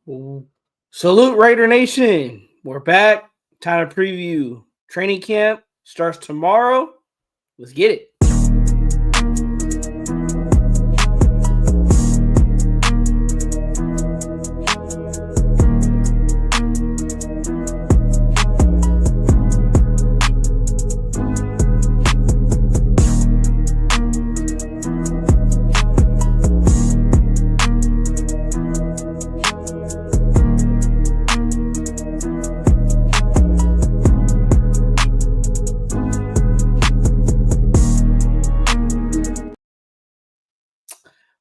Ooh. Salute Raider Nation. We're back. Time to preview training camp. Starts tomorrow. Let's get it.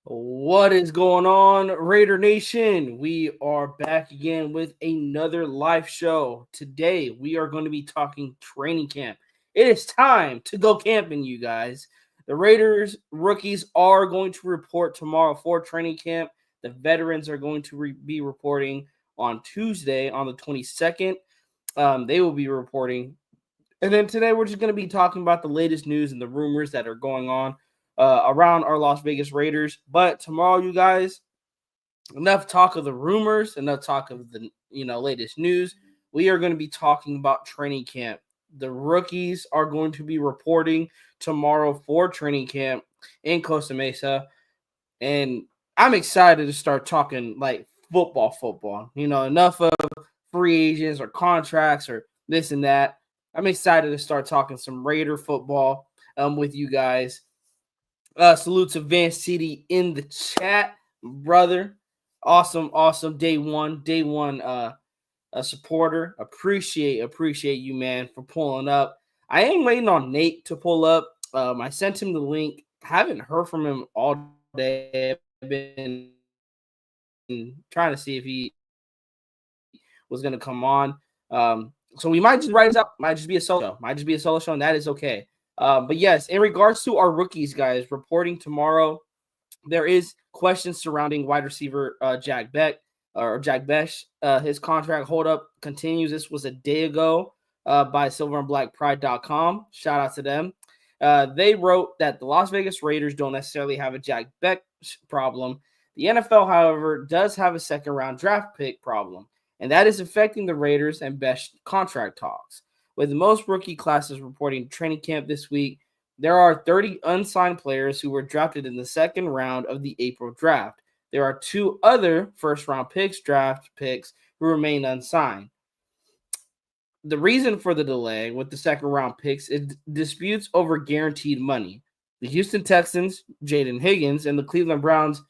What is going on, Raider Nation? We are back again with another live show. Today, we are going to be talking training camp. It is time to go camping, you guys. The Raiders rookies are going to report tomorrow for training camp. The veterans are going to be reporting on Tuesday, on the 22nd. They will be reporting. And then today, we're just going to be talking about the latest news and the rumors that are going on around our Las Vegas Raiders. But tomorrow, you guys, enough talk of the rumors, enough talk of the latest news. We are going to be talking about training camp. The rookies are going to be reporting tomorrow for training camp in Costa Mesa, and I'm excited to start talking like football. Enough of free agents or contracts or this and that. I'm excited to start talking some Raider football with you guys. Salute to Vance City in the chat, brother. Awesome. Day one, a supporter. Appreciate you, man, for pulling up. I am waiting on Nate to pull up. I sent him the link. Haven't heard from him all day. I've been trying to see if he was going to come on. So we might just write this out. Might just be a solo show, and that is okay. But yes, in regards to our rookies, guys, reporting tomorrow, there is questions surrounding wide receiver Jack Bech. His contract holdup continues. This was a day ago by silverandblackpride.com. Shout out to them. They wrote that the Las Vegas Raiders don't necessarily have a Jack Bech problem. The NFL, however, does have a second-round draft pick problem, and that is affecting the Raiders and Bech contract talks. With most rookie classes reporting training camp this week, there are 30 unsigned players who were drafted in the second round of the April draft. There are 2 other first-round draft picks, who remain unsigned. The reason for the delay with the second-round picks is disputes over guaranteed money. The Houston Texans, Jaden Higgins, and the Cleveland Browns,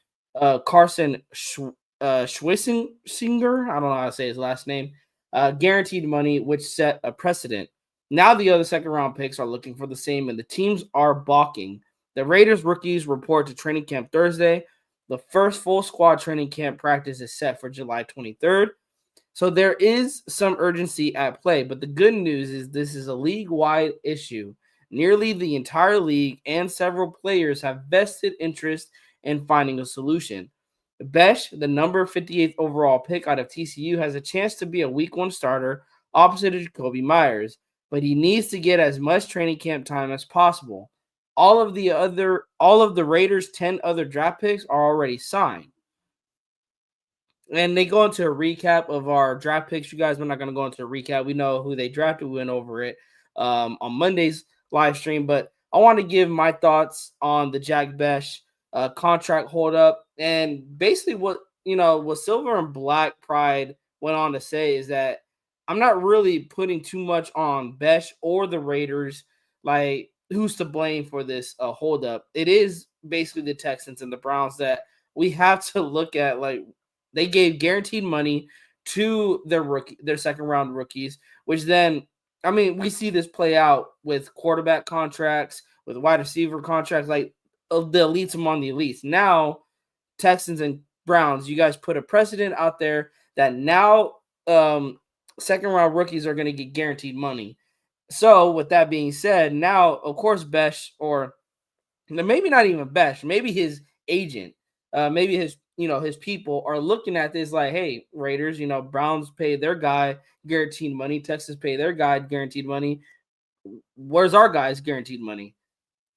Carson Schwessinger, I don't know how to say his last name, guaranteed money, which set a precedent. Now the other second-round picks are looking for the same, and the teams are balking. The Raiders rookies report to training camp Thursday. The first full squad training camp practice is set for July 23rd. So there is some urgency at play, but the good news is this is a league-wide issue. Nearly the entire league and several players have vested interest in finding a solution. Bech, the number 58th overall pick out of TCU, has a chance to be a week 1 starter opposite of Jakobi Meyers, but he needs to get as much training camp time as possible. All of the Raiders' 10 other draft picks are already signed. And they go into a recap of our draft picks. You guys, we're not going to go into a recap. We know who they drafted. We went over it on Monday's live stream. But I want to give my thoughts on the Jack Bech contract holdup. And basically what Silver and Black Pride went on to say is that I'm not really putting too much on Bech or the Raiders, like who's to blame for this holdup. It is basically the Texans and the Browns that we have to look at. Like, they gave guaranteed money to their second round rookies, which then, I mean, we see this play out with quarterback contracts, with wide receiver contracts, like the elites among the elites. Now, Texans and Browns, you guys put a precedent out there that now second round rookies are going to get guaranteed money. So with that being said, now, of course, Bech, or maybe not even Bech, maybe his agent, maybe his people are looking at this like, hey, Raiders, Browns pay their guy guaranteed money. Texas pay their guy guaranteed money. Where's our guys guaranteed money?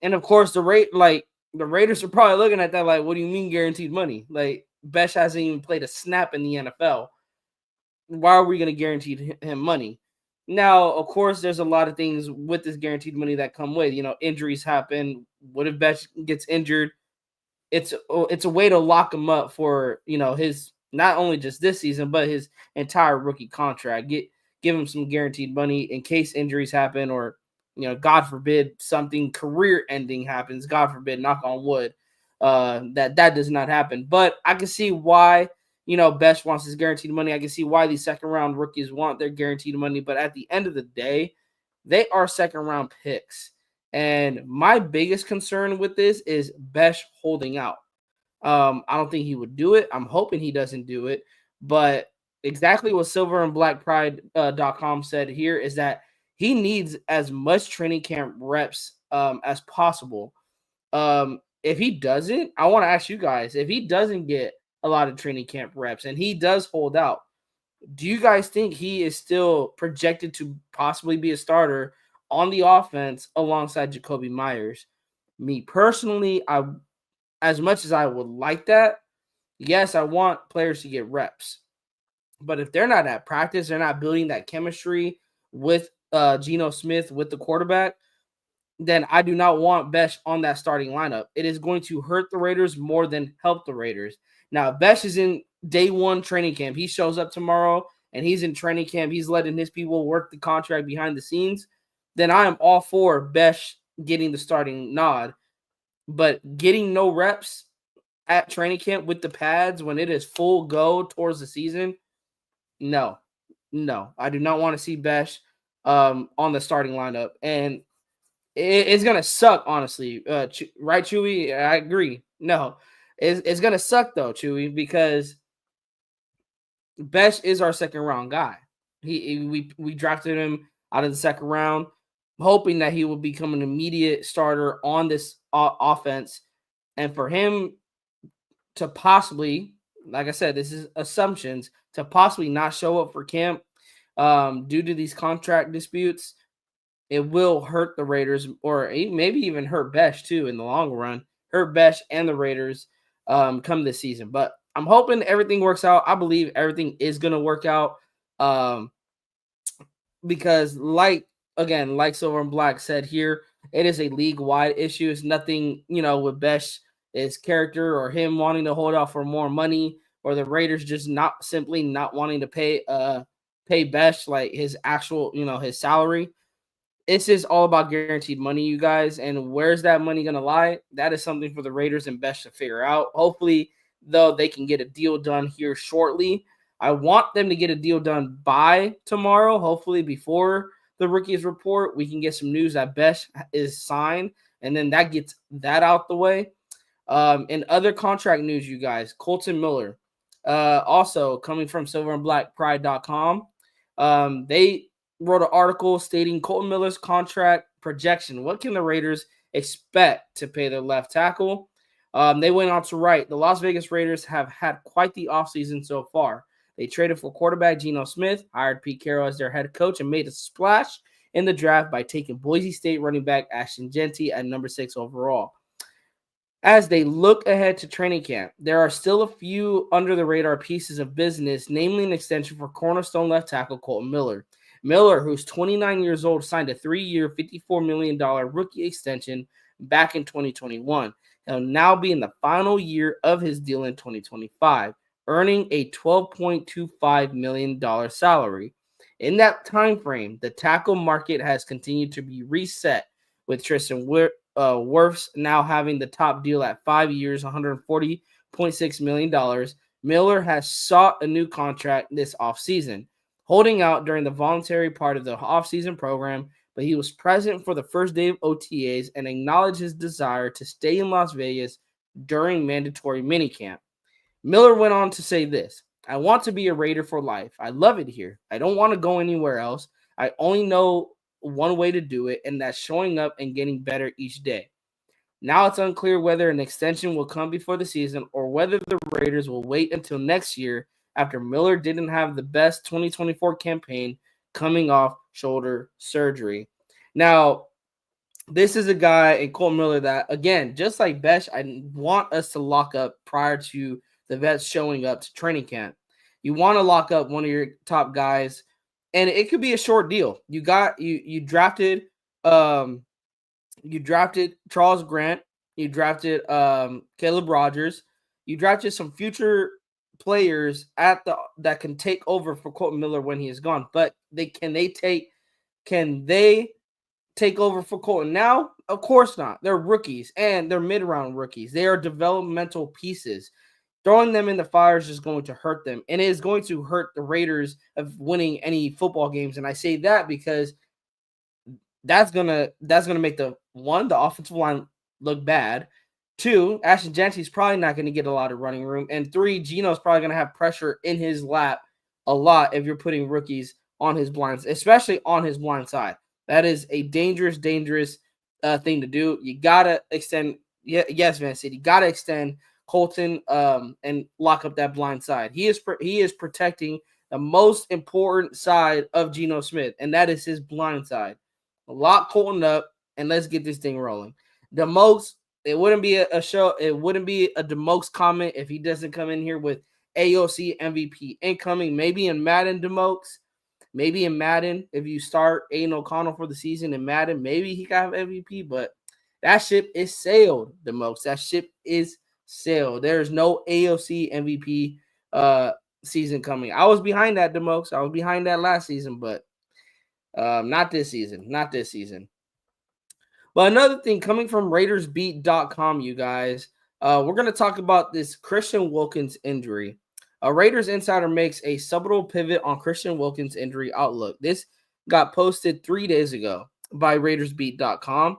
And of course, the Raiders are probably looking at that like, what do you mean guaranteed money? Like, Besh hasn't even played a snap in the NFL. Why are we going to guarantee him money? Now, of course, there's a lot of things with this guaranteed money that come with. Injuries happen. What if Besh gets injured? It's a way to lock him up for his not only just this season but his entire rookie contract. Give him some guaranteed money in case injuries happen, or God forbid something career ending happens. God forbid, knock on wood, that does not happen. But I can see why Besh wants his guaranteed money. I can see why these second round rookies want their guaranteed money. But at the end of the day, they are second round picks. And my biggest concern with this is Besh holding out. I don't think he would do it. I'm hoping he doesn't do it. But exactly what silverandblackpride.com said here is that he needs as much training camp reps as possible. If he doesn't, I want to ask you guys, if he doesn't get a lot of training camp reps and he does hold out, do you guys think he is still projected to possibly be a starter on the offense alongside Jakobi Meyers? Me personally, as much as I would like that, yes, I want players to get reps. But if they're not at practice, they're not building that chemistry with Geno Smith, with the quarterback, then I do not want Besh on that starting lineup. It is going to hurt the Raiders more than help the Raiders. Now, if Besh is in day one training camp, he shows up tomorrow and he's in training camp, he's letting his people work the contract behind the scenes, then I am all for Besh getting the starting nod. But getting no reps at training camp with the pads when it is full go towards the season, no. I do not want to see Besh on the starting lineup. And it's going to suck, honestly. Right, Chewy? I agree. No, it's going to suck, though, Chewy, because Besh is our second round guy. We drafted him out of the second round, hoping that he will become an immediate starter on this offense. And for him to possibly, like I said, this is assumptions, to possibly not show up for camp due to these contract disputes, it will hurt the Raiders, or maybe even hurt Besh too in the long run. Hurt Besh and the Raiders come this season. But I'm hoping everything works out. I believe everything is going to work out because, like Silver and Black said here, it is a league-wide issue. It's nothing, with Besh, his character, or him wanting to hold out for more money, or the Raiders just not wanting to pay Besh like his actual, his salary. It's just all about guaranteed money, you guys. And where's that money going to lie? That is something for the Raiders and Besh to figure out. Hopefully, though, they can get a deal done here shortly. I want them to get a deal done by tomorrow. Hopefully, before the rookies report, we can get some news that Besh is signed, and then that gets that out the way. In other contract news, you guys, Kolton Miller, also coming from silverandblackpride.com, they wrote an article stating Kolton Miller's contract projection. What can the Raiders expect to pay their left tackle? They went on to write, the Las Vegas Raiders have had quite the offseason so far. They traded for quarterback Geno Smith, hired Pete Carroll as their head coach, and made a splash in the draft by taking Boise State running back Ashton Jeanty at number 6 overall. As they look ahead to training camp, there are still a few under-the-radar pieces of business, namely an extension for cornerstone left tackle Kolton Miller. Miller, who's 29 years old, signed a 3-year, $54 million rookie extension back in 2021. He'll now be in the final year of his deal in 2025, earning a $12.25 million salary. In that time frame, the tackle market has continued to be reset, with Tristan Wirfs now having the top deal at 5 years, $140.6 million. Miller has sought a new contract this offseason, holding out during the voluntary part of the offseason program, but he was present for the first day of OTAs and acknowledged his desire to stay in Las Vegas during mandatory minicamp. Miller went on to say this, I want to be a Raider for life. I love it here. I don't want to go anywhere else. I only know one way to do it, and that's showing up and getting better each day. Now it's unclear whether an extension will come before the season or whether the Raiders will wait until next year after Miller didn't have the best 2024 campaign coming off shoulder surgery. Now, this is a guy in Kolton Miller that, again, just like Besh, I want us to lock up prior to the vets showing up to training camp. You want to lock up one of your top guys, and it could be a short deal. You drafted Charles Grant, you drafted Caleb Rogers, you drafted some future players that can take over for Colton Miller when he is gone. But can they take over for Colton now? Of course not. They're rookies, and they're mid-round rookies. They are developmental pieces. Throwing them in the fire is just going to hurt them, and it is going to hurt the Raiders of winning any football games. And I say that because that's gonna make the offensive line look bad. 2, Ashton Jeanty's probably not going to get a lot of running room, and 3, Geno's probably going to have pressure in his lap a lot if you're putting rookies on his blinds, especially on his blind side. That is a dangerous thing to do. You gotta extend. Yes, Van City, gotta extend Colton and lock up that blind side. He is protecting the most important side of Geno Smith, and that is his blind side. Lock Colton up and let's get this thing rolling. It wouldn't be a show. It wouldn't be a Demokes comment if he doesn't come in here with AOC MVP incoming. Maybe in Madden, Demokes. Maybe in Madden, if you start Aiden O'Connell for the season in Madden, maybe he got MVP. But that ship is sailed, Demokes. That ship is sailed. There is no AOC MVP season coming. I was behind that, Demokes. I was behind that last season, but not this season. Not this season. But another thing coming from RaidersBeat.com, you guys, we're going to talk about this Christian Wilkins injury. A Raiders insider makes a subtle pivot on Christian Wilkins injury outlook. This got posted 3 days ago by RaidersBeat.com.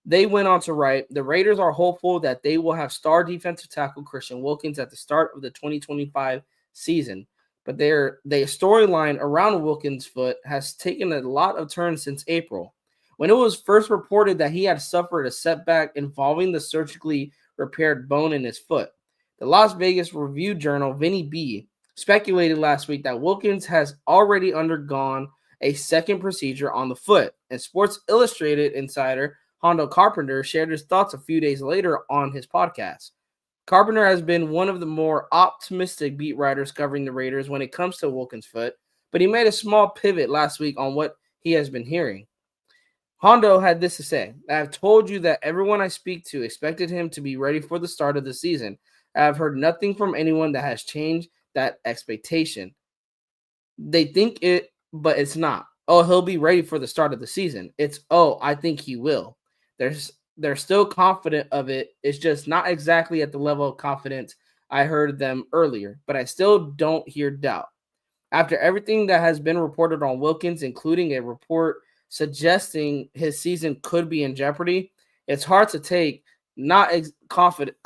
They went on to write, the Raiders are hopeful that they will have star defensive tackle Christian Wilkins at the start of the 2025 season. But their storyline around Wilkins' foot has taken a lot of turns since April, when it was first reported that he had suffered a setback involving the surgically repaired bone in his foot. The Las Vegas Review-Journal, Vinny B, speculated last week that Wilkins has already undergone a second procedure on the foot, and Sports Illustrated insider Hondo Carpenter shared his thoughts a few days later on his podcast. Carpenter has been one of the more optimistic beat writers covering the Raiders when it comes to Wilkins' foot, but he made a small pivot last week on what he has been hearing. Hondo had this to say, I have told you that everyone I speak to expected him to be ready for the start of the season. I have heard nothing from anyone that has changed that expectation. They think it, but it's not. Oh, he'll be ready for the start of the season. It's, oh, I think he will. They're still confident of it. It's just not exactly at the level of confidence I heard them earlier, but I still don't hear doubt. After everything that has been reported on Wilkins, including a report suggesting his season could be in jeopardy, it's hard to take confident,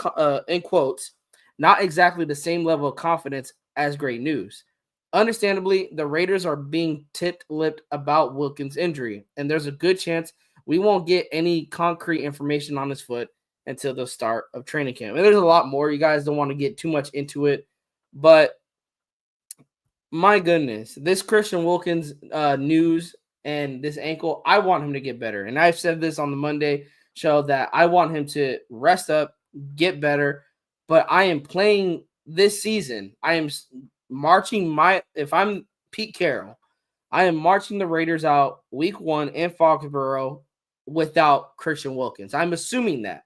in quotes, not exactly the same level of confidence as great news. Understandably, the Raiders are being tipped-lipped about Wilkins' injury, and there's a good chance we won't get any concrete information on his foot until the start of training camp. And there's a lot more. You guys don't want to get too much into it, but my goodness, this Christian Wilkins news and this ankle, I want him to get better. And I've said this on the Monday show that I want him to rest up, get better. But I am playing this season. I am marching if I'm Pete Carroll, I am marching the Raiders out week 1 in Foxborough without Christian Wilkins. I'm assuming that.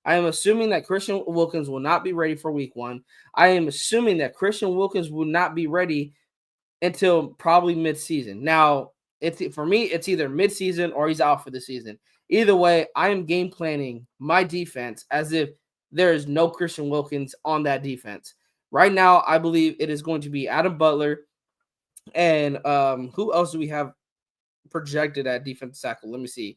I am assuming that Christian Wilkins will not be ready for week 1. I am assuming that Christian Wilkins will not be ready until probably midseason. Now, for me, it's either midseason or he's out for the season. Either way, I am game planning my defense as if there is no Christian Wilkins on that defense. Right now, I believe it is going to be Adam Butler and who else do we have projected at defensive tackle? Let me see.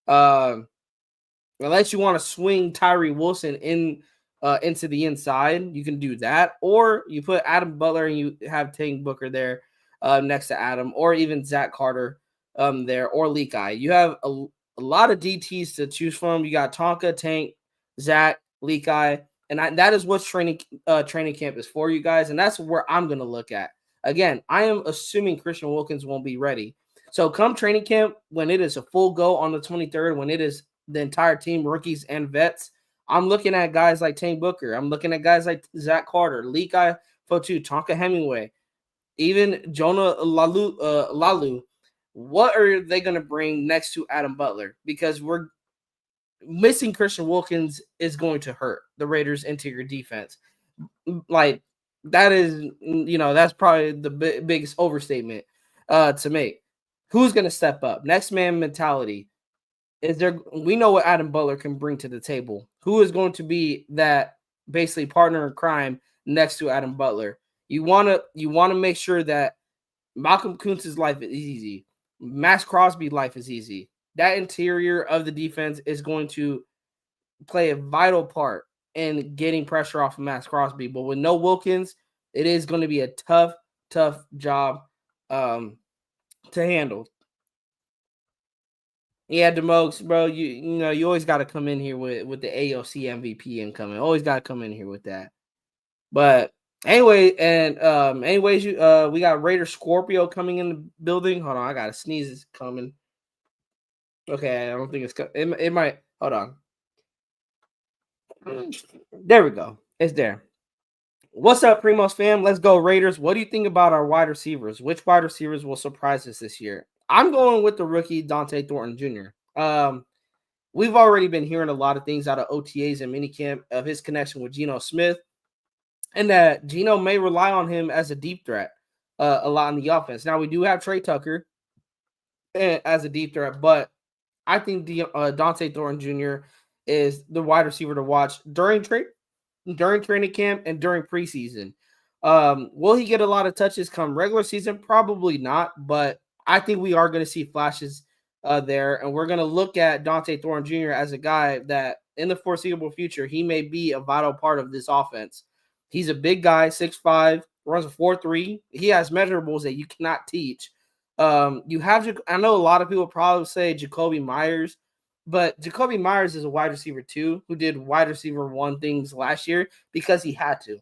Unless you want to swing Tyree Wilson into the inside, you can do that. Or you put Adam Butler and you have Tank Booker there next to Adam, or even Zach Carter there, or Leakai. You have a lot of DTs to choose from. You got Tonka, Tank, Zach, Leakai, and that is what training camp is for, you guys, and that's where I'm going to look at. Again, I am assuming Christian Wilkins won't be ready. So come training camp, when it is a full go on the 23rd, when it is the entire team, rookies and vets, I'm looking at guys like Tank Booker. I'm looking at guys like Zach Carter, Leakai Fotu, Tonka Hemingway, even Jonah Lalu. What are they going to bring next to Adam Butler? Because we're missing Christian Wilkins is going to hurt the Raiders' interior defense. Like that is, that's probably the biggest overstatement to make. Who's going to step up? Next man mentality. Is there? We know what Adam Butler can bring to the table. Who is going to be that basically partner in crime next to Adam Butler? You want to make sure that Malcolm Kuntz's life is easy. Max Crosby's life is easy. That interior of the defense is going to play a vital part in getting pressure off of Max Crosby. But with no Wilkins, it is going to be a tough job to handle. Yeah, Demokes, bro, you always got to come in here with the AOC MVP incoming. Always got to come in here with that. But anyway, and anyways, we got Raider Scorpio coming in the building. Hold on, I got to sneeze. It's coming. Okay, I don't think it's it might. Hold on. There we go. It's there. What's up, Primos fam? Let's go Raiders. What do you think about our wide receivers? Which wide receivers will surprise us this year? I'm going with the rookie Dante Thornton Jr. We've already been hearing a lot of things out of OTAs and minicamp of his connection with Geno Smith, and that Geno may rely on him as a deep threat a lot in the offense. Now we do have Trey Tucker as a deep threat, but I think Dante Thornton Jr. is the wide receiver to watch during training camp and during preseason. Will he get a lot of touches come regular season? Probably not, but I think we are going to see flashes there, and we're going to look at Dante Thornton Jr. as a guy that in the foreseeable future, he may be a vital part of this offense. He's a big guy, 6'5", runs a 4.3. He has measurables that you cannot teach. You have, I know a lot of people probably say Jacoby Myers, but Jacoby Myers is a wide receiver too, who did wide receiver one things last year because he had to.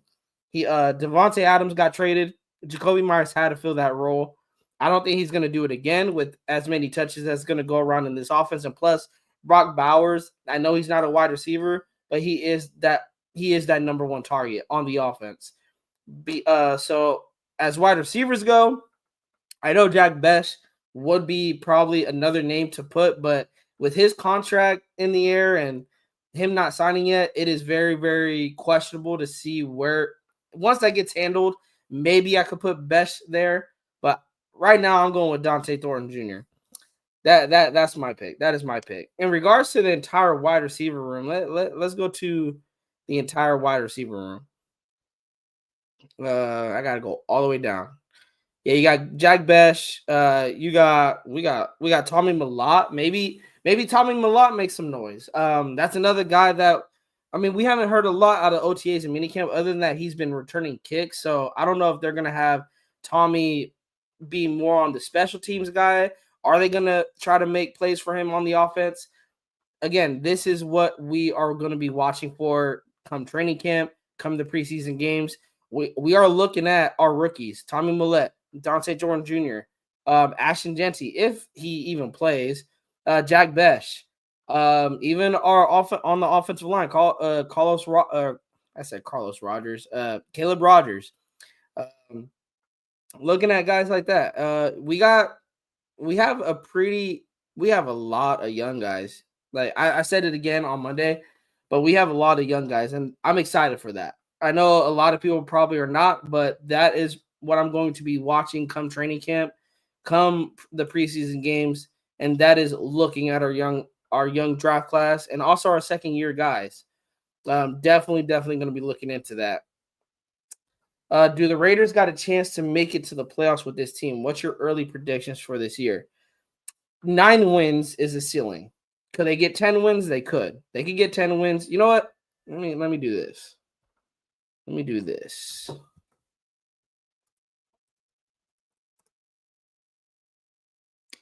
Devontae Adams got traded. Jacoby Myers had to fill that role. I don't think he's going to do it again with as many touches as going to go around in this offense. And plus, Brock Bowers, I know he's not a wide receiver, but he is that number one target on the offense. So as wide receivers go, I know Jack Bech would be probably another name to put, but with his contract in the air and him not signing yet, it is very, very questionable to see where once that gets handled, maybe I could put Bech there. But right now I'm going with Dante Thornton Jr. That's my pick. That is my pick. In regards to the entire wide receiver room, let's go to the entire wide receiver room. I gotta go all the way down. Yeah, you got Jack Bech. We got Tommy Mellott. Maybe Tommy Mellott makes some noise. That's another guy that we haven't heard a lot out of OTAs and minicamp. Other than that, he's been returning kicks. So I don't know if they're gonna have Tommy be more on the special teams guy. Are they gonna try to make plays for him on the offense? Again, this is what we are going to be watching for come training camp, come the preseason games. We are looking at our rookies, Tommy Mellott, Dante Thornton Jr., Ashton Jeanty, if he even plays, Jack Bech, even our on the offensive line, I said Carlos Rogers, Caleb Rogers. Looking at guys like that, we have a lot of young guys. Like I said it again on Monday, but we have a lot of young guys, and I'm excited for that. I know a lot of people probably are not, but that is what I'm going to be watching come training camp, come the preseason games, and that is looking at our young draft class and also our second year guys. Definitely going to be looking into that. Do the Raiders got a chance to make it to the playoffs with this team? What's your early predictions for this year? 9 wins is a ceiling. Could they get 10 wins? They could. They could get 10 wins. You know what? Let me do this. Let me do this.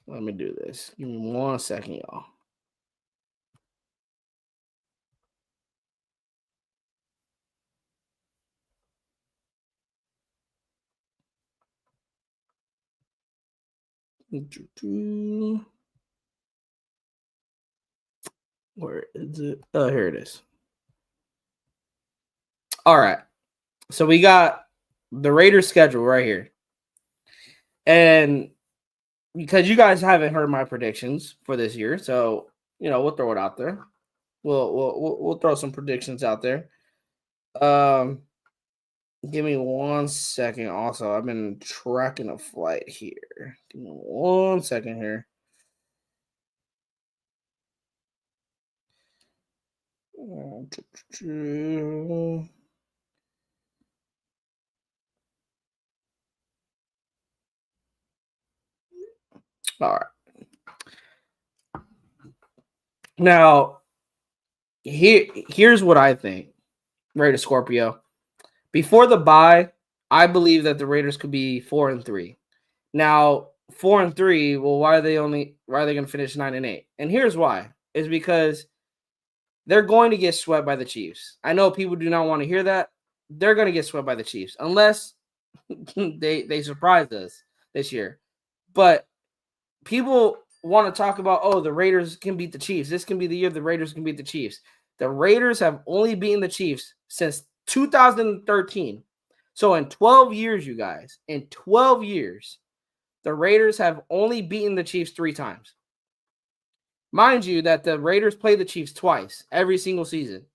Let me do this. Give me 1 second, y'all. Where is it? Oh, here it is. All right. So we got the Raiders schedule right here. And because you guys haven't heard my predictions for this year, so we'll throw it out there. We'll throw some predictions out there. Give me 1 second. Also, I've been tracking a flight here. Give me 1 second here. All right. Now, here's what I think. Raiders Scorpio. Before the bye, I believe that the Raiders could be 4-3. Now, 4-3. Well, why are they going to finish 9-8? And here's why: is because they're going to get swept by the Chiefs. I know people do not want to hear that. They're going to get swept by the Chiefs unless they surprise us this year. But people want to talk about, oh, the Raiders can beat the Chiefs. This can be the year the Raiders can beat the Chiefs. The Raiders have only beaten the Chiefs since 2013. So in 12 years, you guys, in 12 years, the Raiders have only beaten the Chiefs 3 times. Mind you that the Raiders play the Chiefs twice every single season.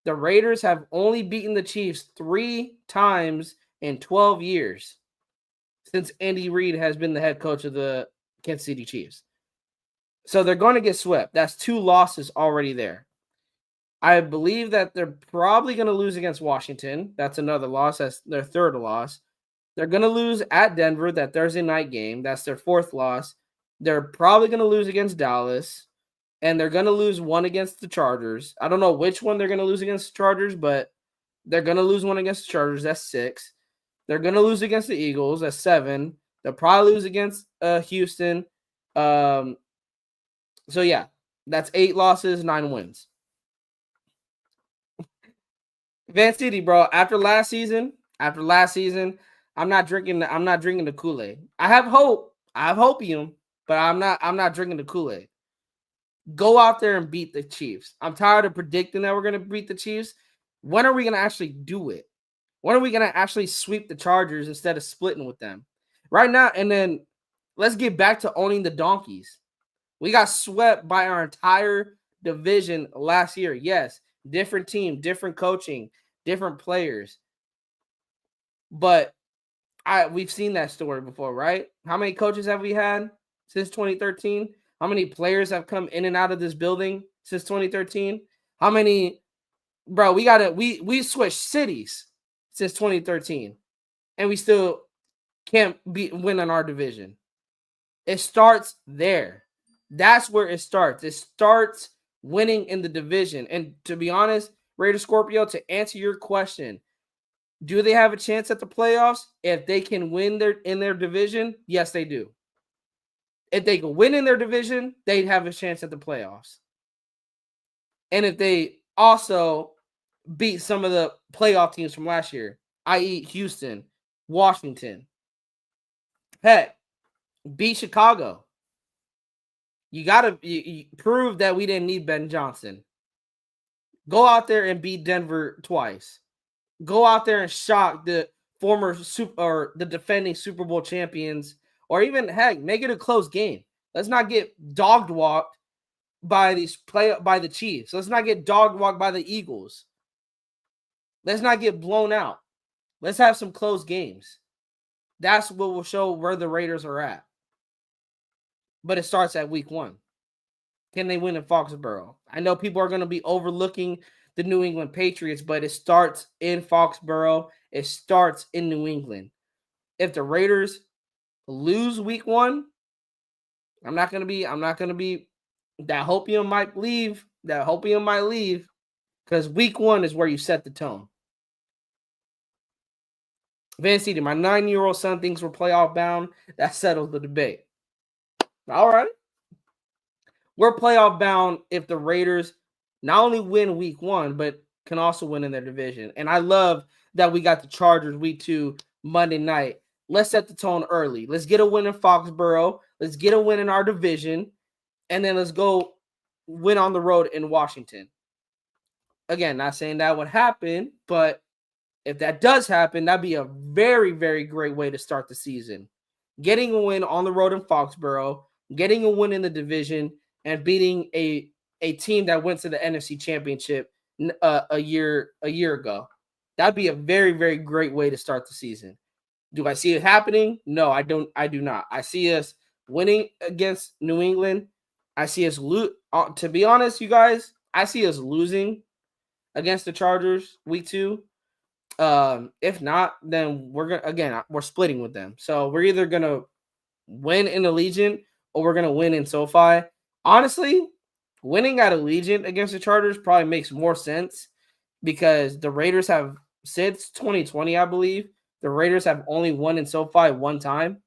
The Raiders have only beaten the Chiefs 3 times in 12 years since Andy Reid has been the head coach of the Kansas City Chiefs. So they're going to get swept. That's 2 losses already there. I believe that they're probably going to lose against Washington. That's another loss. That's their 3rd loss. They're going to lose at Denver, that Thursday night game. That's their 4th loss. They're probably going to lose against Dallas, and they're going to lose one against the Chargers. I don't know which one they're going to lose against the Chargers, but they're going to lose one against the Chargers. That's 6. They're going to lose against the Eagles. That's 7. They'll probably lose against Houston. So, yeah, that's 8 losses, 9 wins. Van City, bro, after last season, I'm not drinking the Kool-Aid. I have hope. I have hopium, but I'm not drinking the Kool-Aid. Go out there and beat the Chiefs. I'm tired of predicting that we're going to beat the Chiefs. When are we going to actually do it? When are we going to actually sweep the Chargers instead of splitting with them? Right now, and then let's get back to owning the Donkeys. We got swept by our entire division last year. Yes, different team, different coaching, different players. But we've seen that story before, right? How many coaches have we had since 2013? How many players have come in and out of this building since 2013? How many, bro? We switched cities since 2013, and we still can't win in our division. It starts there. That's where it starts. It starts winning in the division. And to be honest, Raider Scorpio, to answer your question, do they have a chance at the playoffs if they can win in their division? Yes, they do. If they can win in their division, they'd have a chance at the playoffs. And if they also beat some of the playoff teams from last year, i.e. Houston, Washington, heck, beat Chicago. You got to prove that we didn't need Ben Johnson. Go out there and beat Denver twice. Go out there and shock the the defending Super Bowl champions, or even, heck, make it a close game. Let's not get dog walked by the Chiefs. Let's not get dog walked by the Eagles. Let's not get blown out. Let's have some close games. That's what will show where the Raiders are at. But it starts at week 1. Can they win in Foxborough? I know people are going to be overlooking the New England Patriots, but it starts in Foxborough. It starts in New England. If the Raiders lose week 1, I'm not going to be that hopium might leave. That hopium might leave, because week 1 is where you set the tone. Van City, my 9-year-old son thinks we're playoff bound. That settles the debate. All right. We're playoff bound if the Raiders not only win week 1, but can also win in their division. And I love that we got the Chargers week 2 Monday night. Let's set the tone early. Let's get a win in Foxborough. Let's get a win in our division. And then let's go win on the road in Washington. Again, not saying that would happen, but if that does happen, that'd be a very, very great way to start the season. Getting a win on the road in Foxborough, getting a win in the division, and beating a team that went to the NFC Championship a year ago. That'd be a very, very great way to start the season. Do I see it happening? No, I don't. I do not. I see us winning against New England. I see us lose. To be honest, you guys, I see us losing against the Chargers week 2. If not, then we're splitting with them. So we're either gonna win in Allegiant or we're gonna win in SoFi. Honestly, winning at Allegiant against the Chargers probably makes more sense because the Raiders have since 2020, I believe, the Raiders have only won in SoFi one time.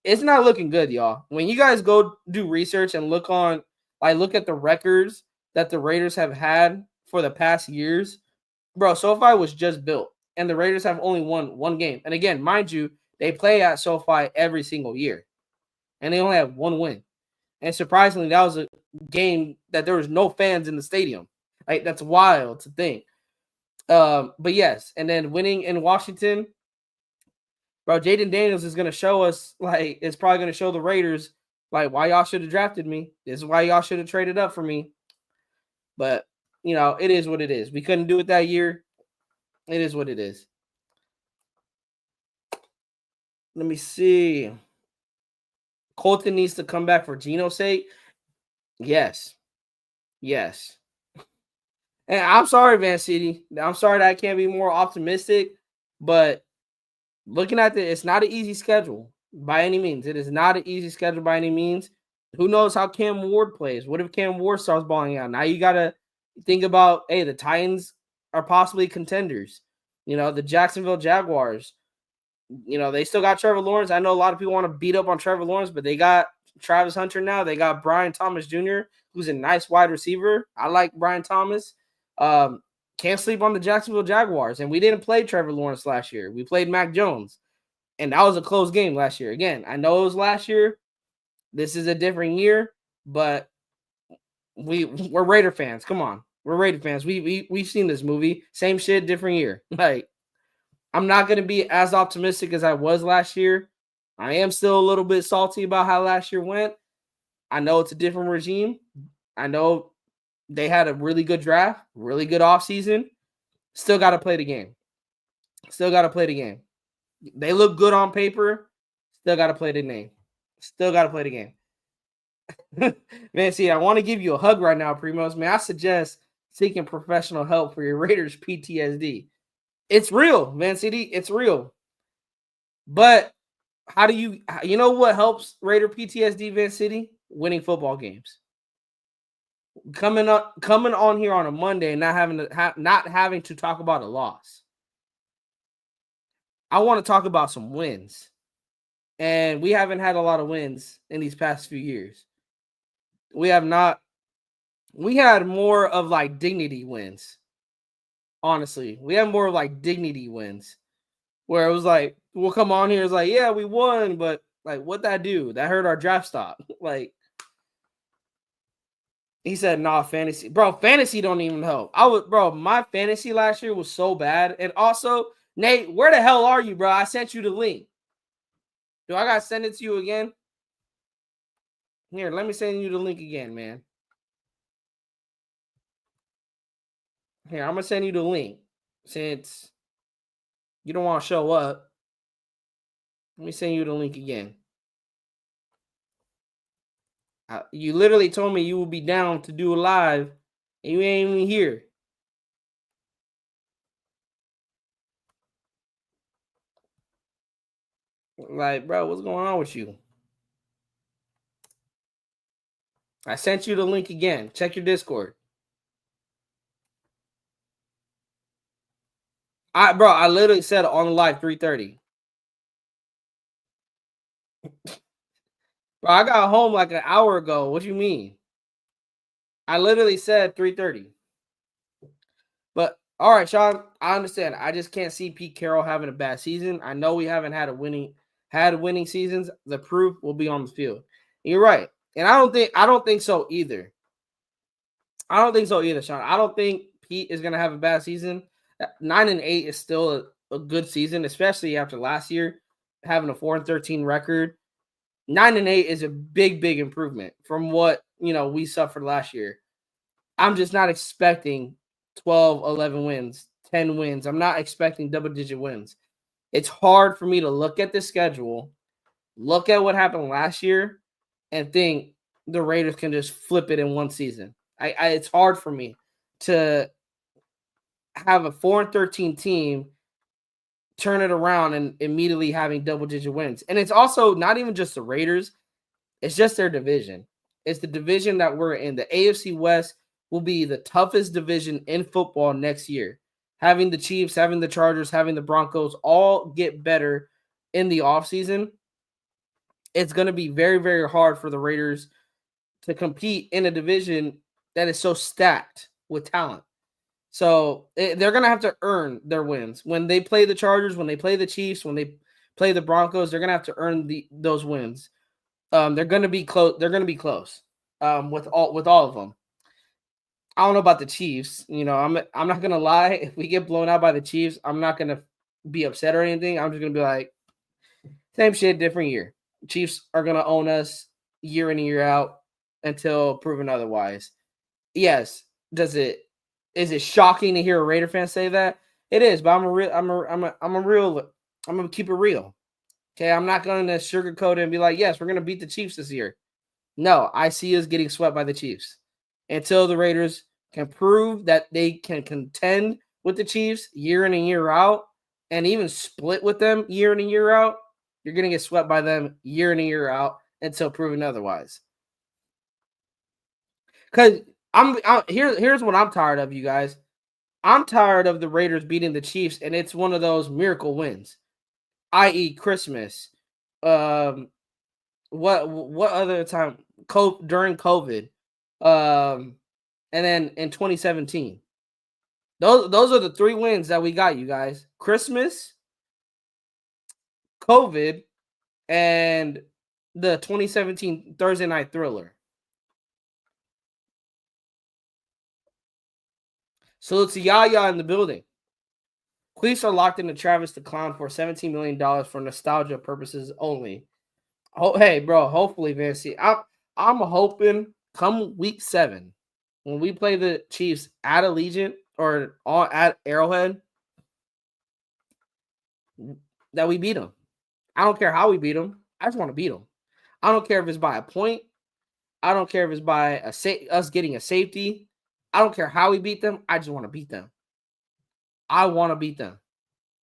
It's not looking good, y'all. When you guys go do research and look at the records that the Raiders have had for the past years, bro, SoFi was just built, and the Raiders have only won one game. And again, mind you, they play at SoFi every single year, and they only have one win. And surprisingly, that was a game that there was no fans in the stadium. Like, that's wild to think. But yes, and then winning in Washington, bro, Jaden Daniels is gonna show us, like, it's probably gonna show the Raiders, like, why y'all should have drafted me. This is why y'all should have traded up for me. But it is what it is. We couldn't do it that year. It is what it is. Let me see. Colton needs to come back for Geno's sake. Yes. Yes. And I'm sorry, Van City. I'm sorry that I can't be more optimistic, but looking at it's not an easy schedule by any means. It is not an easy schedule by any means. Who knows how Cam Ward plays? What if Cam Ward starts balling out? Now you got to think about, hey, the Titans are possibly contenders. The Jacksonville Jaguars, they still got Trevor Lawrence. I know a lot of people want to beat up on Trevor Lawrence, but they got Travis Hunter now. They got Brian Thomas Jr., who's a nice wide receiver. I like Brian Thomas. Can't sleep on the Jacksonville Jaguars. And we didn't play Trevor Lawrence last year. We played Mac Jones. And that was a close game last year. Again, I know it was last year. This is a different year, but we're Raider fans. Come on. We're Raider fans. We've seen this movie. Same shit, different year. Like, I'm not going to be as optimistic as I was last year. I am still a little bit salty about how last year went. I know it's a different regime. I know they had a really good draft, really good offseason. Still got to play the game. Still got to play the game. They look good on paper. Still got to play the game. Still got to play the game. Man, see, I want to give you a hug right now, Primos. Man, I suggest seeking professional help for your Raiders PTSD. It's real, Man City. It's real. But how do you know what helps Raider PTSD, Van City? Winning football games. Coming on here on a Monday and not having to talk about a loss. I want to talk about some wins. And we haven't had a lot of wins in these past few years. We have not. We had more of like dignity wins. Honestly, we have more of like dignity wins where it was like, we'll come on here. It's like, yeah, we won, but like, what'd that do? That hurt our draft stock. Like, he said, nah, fantasy. Bro, fantasy don't even help. My fantasy last year was so bad. And also, Nate, where the hell are you, bro? I sent you the link. Do I got to send it to you again? Here, let me send you the link again, man. Here, I'm going to send you the link since you don't want to show up. Let me send you the link again. You literally told me you would be down to do a live, and you ain't even here. Like, bro, what's going on with you? I sent you the link again. Check your Discord. I literally said on the live 3:30. Bro, I got home like an hour ago. What do you mean? I literally said 3:30. But all right, Sean, I understand. I just can't see Pete Carroll having a bad season. I know we haven't had winning seasons. The proof will be on the field. You're right. And I don't think so either. I don't think so either, Sean. I don't think Pete is going to have a bad season. 9-8 is still a good season, especially after last year having a 4-13 record. 9-8 is a big improvement from what we suffered last year. I'm just not expecting 12, 11 wins, 10 wins. I'm not expecting double-digit wins. It's hard for me to look at the schedule, look at what happened last year, and think the Raiders can just flip it in one season. It's hard for me to have a 4-13 team turn it around and immediately having double-digit wins. And it's also not even just the Raiders. It's just their division. It's the division that we're in. The AFC West will be the toughest division in football next year. Having the Chiefs, having the Chargers, having the Broncos all get better in the offseason, it's going to be very, very hard for the Raiders to compete in a division that is so stacked with talent. So they're going to have to earn their wins. When they play the Chargers, when they play the Chiefs, when they play the Broncos, they're going to have to earn those wins. They're going to be close. They're going to be close with all of them. I don't know about the Chiefs. I'm not going to lie. If we get blown out by the Chiefs, I'm not going to be upset or anything. I'm just going to be like, same shit, different year. Chiefs are going to own us year in and year out until proven otherwise. Yes. Is it shocking to hear a Raider fan say that? It is, but I'm gonna keep it real. Okay, I'm not going to sugarcoat it and be like, yes, we're gonna beat the Chiefs this year. No, I see us getting swept by the Chiefs until the Raiders can prove that they can contend with the Chiefs year in and year out, and even split with them year in and year out. You're gonna get swept by them year in and year out until proven otherwise. Because here's what I'm tired of, you guys. I'm tired of the Raiders beating the Chiefs, and it's one of those miracle wins, i.e., Christmas. What other time? During COVID, and then in 2017. Those are the 3 wins that we got, you guys. Christmas, COVID, and the 2017 Thursday Night Thriller. Salute to Yaya in the building. Police are locked into Travis the Clown for $17 million for nostalgia purposes only. Oh, hey, bro. Hopefully, Vinci. I'm hoping come week 7, when we play the Chiefs at Allegiant or at Arrowhead, that we beat them. I don't care how we beat them. I just want to beat them. I don't care if it's by a point. I don't care if it's by us getting a safety. I don't care how we beat them. I just want to beat them. I want to beat them.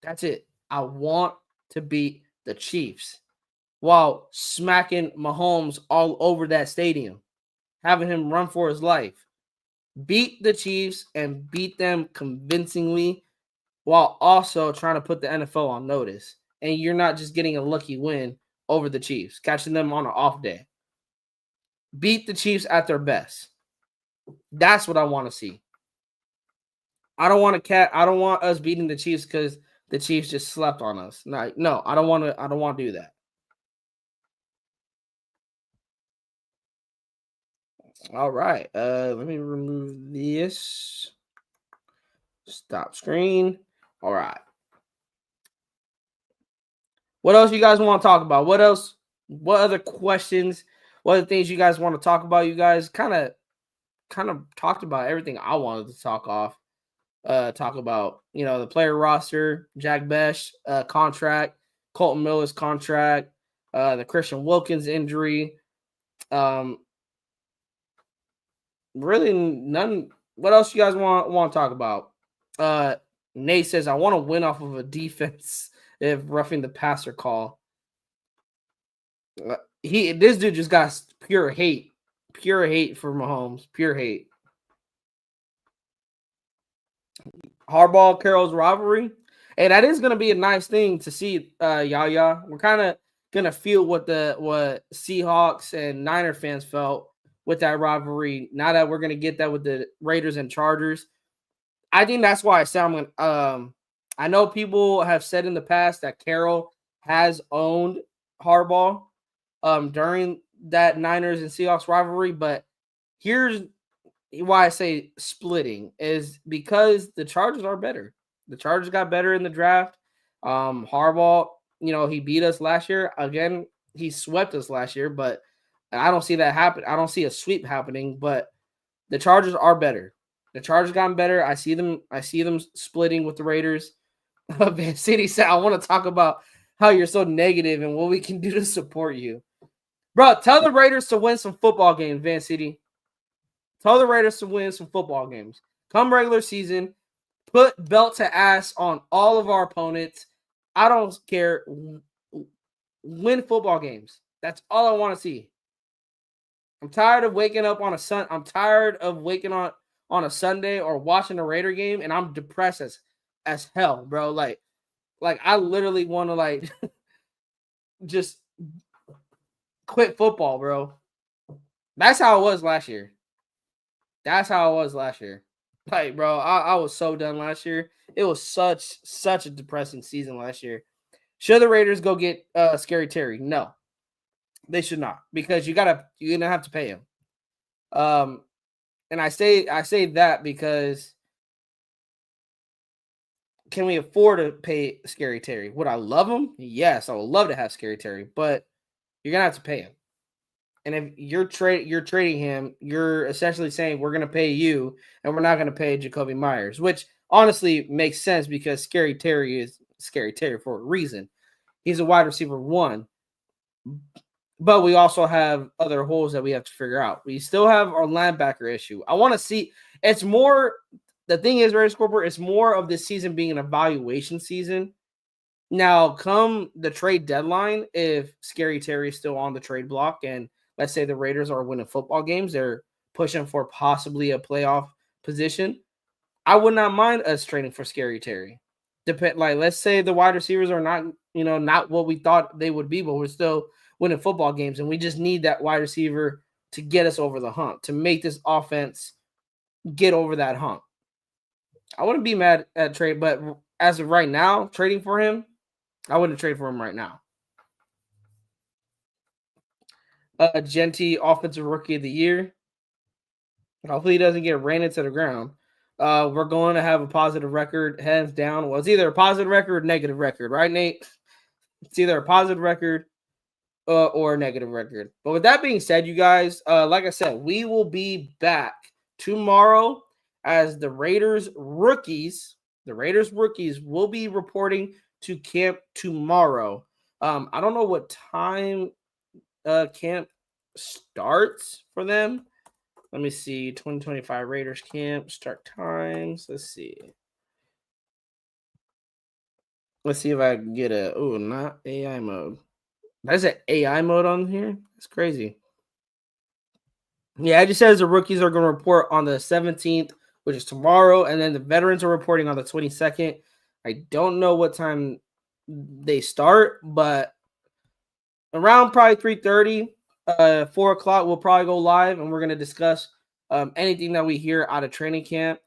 That's it. I want to beat the Chiefs while smacking Mahomes all over that stadium, having him run for his life. Beat the Chiefs and beat them convincingly while also trying to put the NFL on notice. And you're not just getting a lucky win over the Chiefs, catching them on an off day. Beat the Chiefs at their best. That's what I want to see. I don't want us beating the Chiefs because the Chiefs just slept on us. No, I don't want to do that. All right. Let me remove this. Stop screen. All right. What else you guys want to talk about? What else? What other questions? What other things you guys want to talk about? You guys kind of talked about everything I wanted to talk about, the player roster, Jack Bech contract, Colton Miller's contract, the Christian Wilkins injury. Really none. What else you guys want to talk about? Nate says, I want to win off of a defense if roughing the passer call. This dude just got pure hate for Mahomes, pure hate. Harbaugh Carroll's rivalry. Hey, that is going to be a nice thing to see, Yaya. We're kind of going to feel what Seahawks and Niner fans felt with that rivalry. Now that we're going to get that with the Raiders and Chargers. I think that's why I sound. I know people have said in the past that Carroll has owned Harbaugh during that Niners and Seahawks rivalry, but here's why I say splitting is because the Chargers are better. The Chargers got better in the draft. Harbaugh, he beat us last year. Again, he swept us last year, but I don't see that happen. I don't see a sweep happening, but the Chargers are better. The Chargers gotten better. I see them splitting with the Raiders. Van City said, I want to talk about how you're so negative and what we can do to support you. Bro, tell the Raiders to win some football games, Van City. Tell the Raiders to win some football games. Come regular season, put belt to ass on all of our opponents. I don't care. Win football games. That's all I want to see. I'm tired of waking up on I'm tired of waking on a Sunday or watching a Raider game, and I'm depressed as hell, bro. Like I literally want to like just quit football, bro. That's how it was last year. Like, bro, I was so done last year. It was such a depressing season last year. Should the Raiders go get Scary Terry? No, they should not, because you're gonna have to pay him. And I say that because can we afford to pay Scary Terry? Would I love him? Yes, I would love to have Scary Terry, but you're gonna have to pay him. And if you're trading him, you're essentially saying we're going to pay you and we're not going to pay Jakobi Meyers, which honestly makes sense because Scary Terry is Scary Terry for a reason. He's a wide receiver 1. But we also have other holes that we have to figure out. We still have our linebacker issue. I want to see it's more the thing is, Raiders Corporate, it's more of this season being an evaluation season. Now, come the trade deadline, if Scary Terry is still on the trade block and let's say the Raiders are winning football games, they're pushing for possibly a playoff position, I would not mind us trading for Scary Terry. Let's say the wide receivers are not what we thought they would be, but we're still winning football games, and we just need that wide receiver to get us over the hump, to make this offense get over that hump. I wouldn't be mad at trade, but as of right now, trading for him, I wouldn't trade for him right now. Genty, offensive rookie of the year. Hopefully he doesn't get ran into the ground. We're going to have a positive record, hands down. Well, it's either a positive record or negative record, right, Nate? It's either a positive record or a negative record. But with that being said, you guys, like I said, we will be back tomorrow as the Raiders rookies will be reporting to camp tomorrow. I don't know what time camp starts for them. Let me see. 2025 Raiders camp start times. Let's see. Let's see if I can get not AI mode. There's an AI mode on here. That's crazy. Yeah, it just says the rookies are going to report on the 17th, which is tomorrow, and then the veterans are reporting on the 22nd. I don't know what time they start, but around probably 3:30, 4 o'clock, we'll probably go live, and we're going to discuss anything that we hear out of training camp.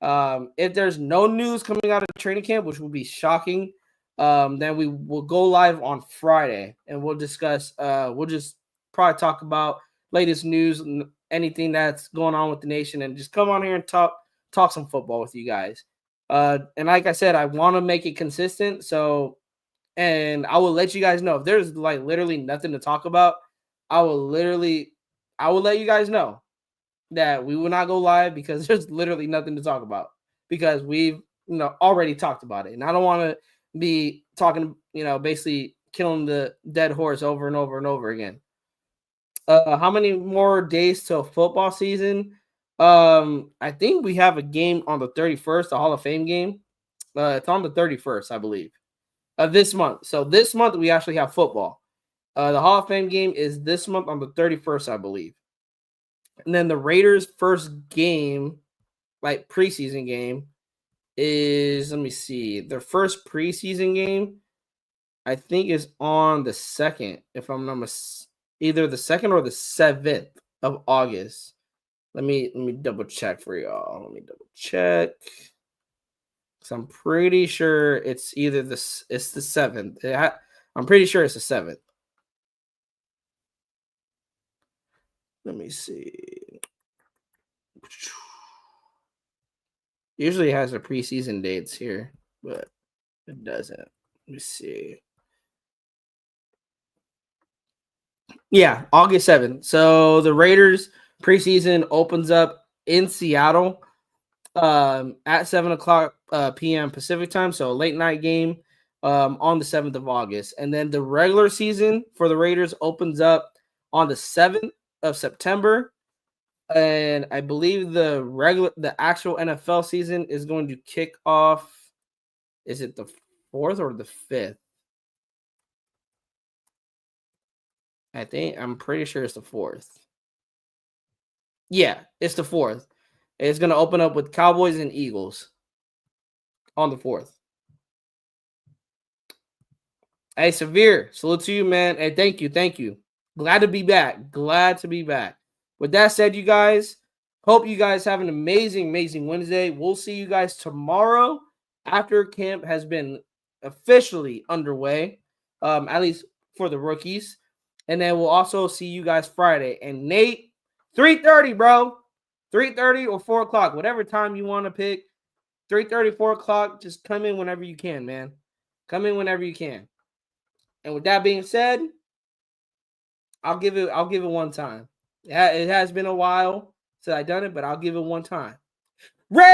If there's no news coming out of training camp, which would be shocking, then we will go live on Friday, and we'll discuss. We'll just probably talk about latest news and anything that's going on with the nation, and just come on here and talk some football with you guys. And like I said, I want to make it consistent. So, and I will let you guys know if there's like literally nothing to talk about. I will let you guys know that we will not go live because there's literally nothing to talk about because we've already talked about it, and I don't want to be talking basically killing the dead horse over and over and over again. How many more days till football season? I think we have a game on the 31st, the Hall of Fame game. It's on the 31st, I believe, this month. So this month we actually have football. The Hall of Fame game is this month on the 31st, I believe. And then the Raiders' first game, like preseason game, is, let me see, their first preseason game, I think, is on the 2nd, if I'm not either the 2nd or the 7th of August. Let me double check for y'all. Let me double check. So I'm pretty sure it's either it's the 7th. I'm pretty sure it's the 7th. Let me see. Usually has the preseason dates here, but it doesn't. Let me see. Yeah, August 7th. So the Raiders preseason opens up in Seattle at 7 o'clock p.m. Pacific time. So a late night game on the 7th of August. And then the regular season for the Raiders opens up on the 7th of September. And I believe the actual NFL season is going to kick off. Is it the 4th or the 5th? I'm pretty sure it's the 4th. Yeah, it's the 4th. It's going to open up with Cowboys and Eagles on the 4th. Hey, Severe, salute to you, man. Hey, thank you. Glad to be back. With that said, you guys, hope you guys have an amazing Wednesday. We'll see you guys tomorrow after camp has been officially underway, at least for the rookies. And then we'll also see you guys Friday. And Nate, 3:30, bro. 3:30 or 4 o'clock, whatever time you want to pick. 3:30, 4 o'clock. Just come in whenever you can, man. Come in whenever you can. And with that being said, I'll give it one time. It has been a while since I've done it, but I'll give it one time. Raiders!